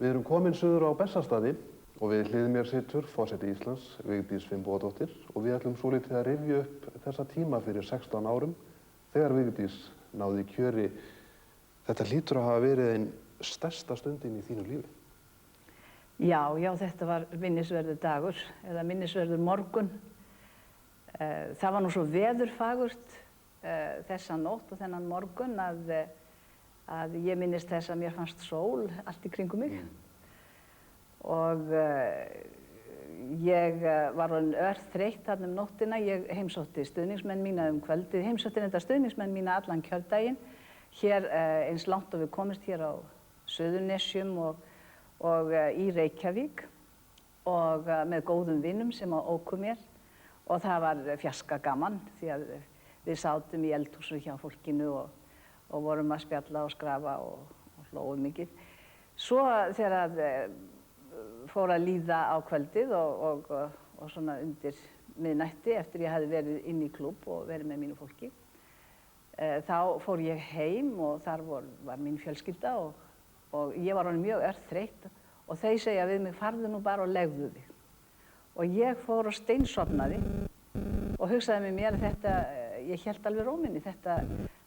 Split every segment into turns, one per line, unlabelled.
Við erum komin suður á Bessastaði og við hlið mér situr forseti Íslands, Vigdís Finnbogadóttir, og við ætlum svolítið að rifja upp þessa tíma fyrir 16 árum þegar Vigdís náði kjöri. Þetta hlýtur að hafa verið ein stærsta stundin í þínu lífi.
Já, þetta var minnisverður dagur eða minnisverður morgun. Það var nú svo veðurfagurt þessa nótt og þennan morgun að ég minnist þess að mér fannst sól allt í kringum mig. Og ég var orðin örþreytt þarna nóttina. Ég heimsótti stuðningsmenn mína kvöldið, heimsótti þetta stuðningsmenn mína allan kjördaginn. Hér eins langt og við komist hér á Suðurnesjum og í Reykjavík og með góðum vinum sem óku mér. Og það var fjarska gaman því að við sátum í eldhúsinu hjá fólkinu og vorum að spjalla og skrafa og hlógum mikið. Svo þegar fór að líða á kvöldið og svona undir miðnætti eftir ég hefði verið inn í klúbb og verið með mínu fólki. Þá fór ég heim og þar var mín fjölskylda og ég var orðin mjög örþreytt og þeir segja við mig, farðu nú bara og legðu þig. Og ég fór og steinsofnaði og hugsaði með mér að ég hélt alveg ró minni,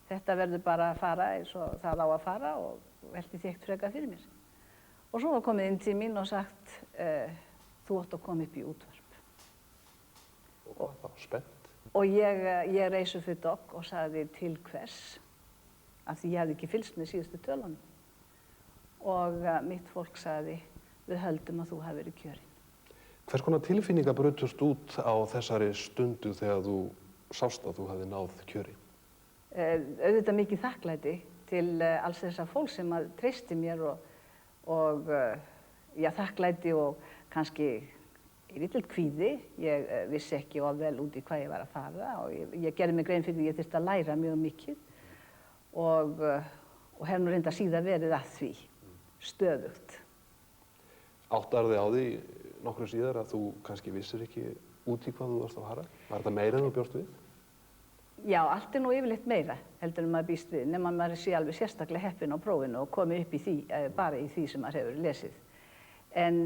þetta verður bara að fara eins og það á að fara og velti þégt frekar fyrir mér. Og svo var komið inn til mín og sagt, þú átt að koma upp í útvarp.
Og hvað þá, spennt?
Og ég reis upp við dogg og sagði til hvers, af því ég hafði ekki fylgst með síðustu tölunum. Og mitt fólk sagði, við höldum að þú hafi verið kjörinn.
Hvers konar tilfinningar brutust út á þessari stundu þegar þú sást að þú hefði náð kjöri?
Auðvitað mikið þakklæti til alls þessa fólk sem treysti mér og þakklæti og kannski lítill kvíði. Ég vissi ekki of vel út í hvað ég var að fara og ég gerði mig grein fyrir því ég þyrfti að læra mjög mikið og hef nú reyndar síðan verið að því, stöðugt.
Áttar þig á því nokkru síðar að þú kannski vissir ekki út í hvað þú varst að fara? Var þetta meira en þú bjóst við?
Já, allt nú yfirleitt meira heldur en maður býst við, nema maður sé alveg sérstaklega heppinn á prófinu og komi upp í því, bara í því sem maður hefur lesið. En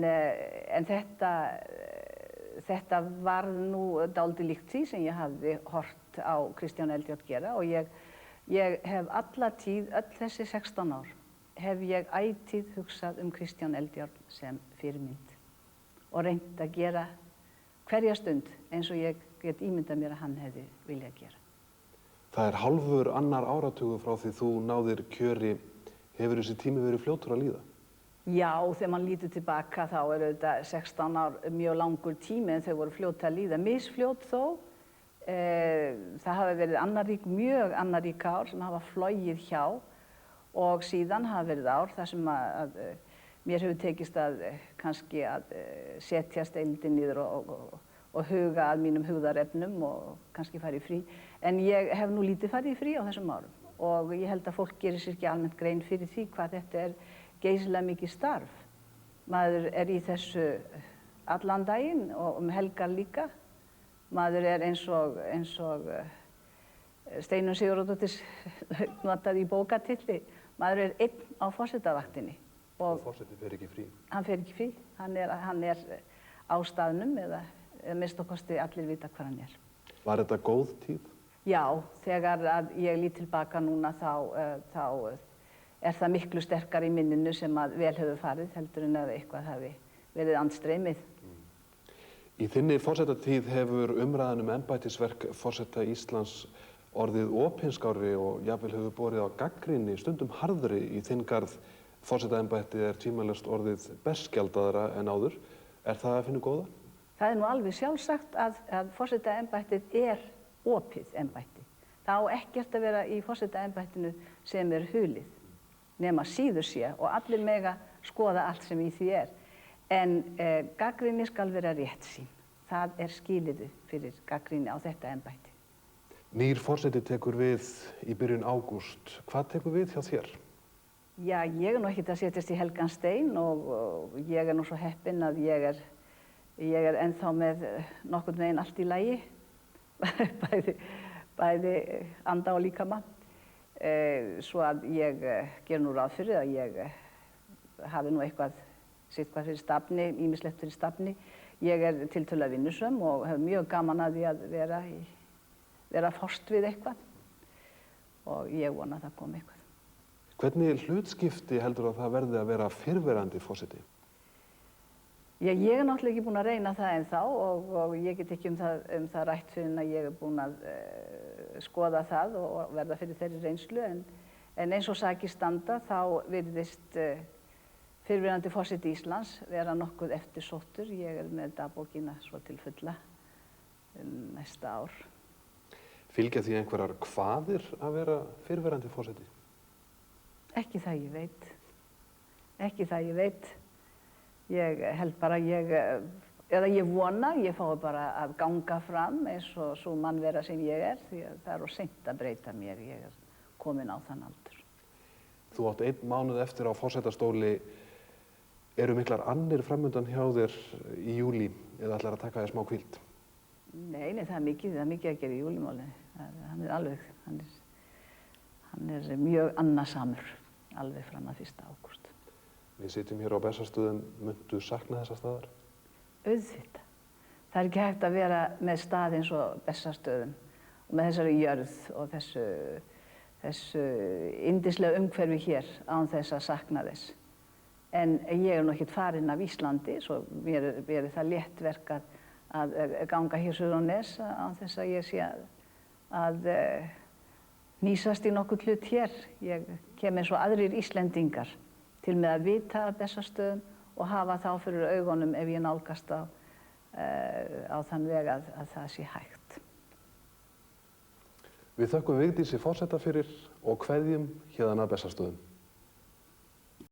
þetta var nú dálítið líkt því sem ég hafði hort á Kristján Eldjárn gera og ég hef alla tíð, öll þessi 16 ár, hef ég ætíð hugsað Kristján Eldjárn sem fyrirmynd og reynt að gera hverja stund eins og ég get ímyndað mér að hann hefði viljað gera.
Það er hálfur annar áratugur frá því þú náðir kjöri. Hefur þessi tími verið fljótur að líða?
Já, þegar mann lítur tilbaka þá er þetta 16 ár mjög langur tími en þau voru fljót að líða. Misfljót þó. Það hafa verið mjög annarrík ár sem hafa flogið hjá og síðan hafa verið ár þar sem mér hefur tekist kannski að setjast eilítið niður og huga að mínum hugðarefnum og kannski fara í frí. En ég hef nú lítið farið í frí á þessum árum og ég held að fólk gerir sér ekki almennt grein fyrir því hvað þetta er geysilega mikið starf. Maður er í þessu allan daginn og helgar líka. Maður er eins og Steinunn Sigurðardóttir notaði í bókatilli. Maður er einn á forsetavaktinni.
Og forseti fer ekki frí?
Hann fer ekki frí. Hann er á staðnum eða minnst og kosti allir vita hvað hann er.
Var þetta góð tíð?
Já, þegar ég lít tilbaka núna þá er það miklu sterkar í minninu sem vel hefur farið heldur en að eitthvað hafi verið andstreymið.
Í þinni forsetatíð hefur umræðan embættisverk forseta Íslands orðið opinskárri og jafnvel hefur borið á gagnrýni, stundum harðri í þinn garð. Forsetaembættið er tvímælalaust orðið berskjaldaðra en áður. Er það að finna góða?
Það er nú alveg sjálfsagt að forsetaembættið er opið embætti. Það á ekkert að vera í forsetaembættinu sem er hulið, nema síður sé og allir mega skoða allt sem í því er. En gagnrýni skal vera réttsýn. Það er skilyrði fyrir gagnrýni á þetta embætti.
Nýr forseti tekur við í byrjun ágúst. Hvað tekur við hjá þér?
Já, ég er nú ekkert að setjast í helgan stein og ég er nú svo heppinn að ég er ennþá með nokkurn veginn allt í lagi, bæði anda og líkama. Svo að ég ger nú ráð fyrir að ég hafi nú eitthvað sitthvað fyrir stafni, ýmislegt fyrir stafni. Ég er tiltölulega vinnusöm og hef mjög gaman að því að vera að fást við eitthvað og ég vona að það komi eitthvað.
Hvernig hlutskipti heldur að það verði að vera fyrrverandi forseti?
Ég er náttúrulega ekki búin að reyna það ennþá og ég get ekki um það rætt fyrir en að ég er búin að skoða það og verða fyrir þeirri reynslu en eins og sakir standa þá virðist fyrrverandi forseti Íslands vera nokkuð eftirsóttur. Ég er með dagbókina svo til fulla næsta ár.
Fylgja því einhverjar kvaðir að vera fyrrverandi forseti?
Ekki það ég veit. Ekki það ég veit. Ég held bara eða ég vona, ég fái bara að ganga fram eins og svo mannvera sem ég er því að það er of seint að breyta mér. Ég er komin á þann aldur.
Þú átt 1 mánuð eftir á forsetastóli. Eru miklar annir framundan hjá þér í júlí eða ætlar að taka þér smá hvíld?
Nei, það er mikið að gera í júlímánuði. Hann er mjög annasamur alveg fram að 1. ágúst.
Við sitjum hér á Bessastöðum, muntu sakna þessa staðar?
Auðvitað. Það er ekki hægt að vera með stað eins og Bessastöðum og með þessari jörð og þessu yndislega umhverfi hér án þess að sakna þess. En ég er nú ekkert farin af Íslandi, svo mér er það létt verk að ganga hér suður á Nes án þess að ég sé að hnýsast í nokkurn hlut hér. Ég kem eins og aðrir Íslendingar til með að vita af Bessastöðum og hafa þá fyrir augunum ef ég nálgast á þann veg að það sé hægt.
Við þökkum Vigdísi forseta fyrir og kveðjum héðan að Bessastöðum.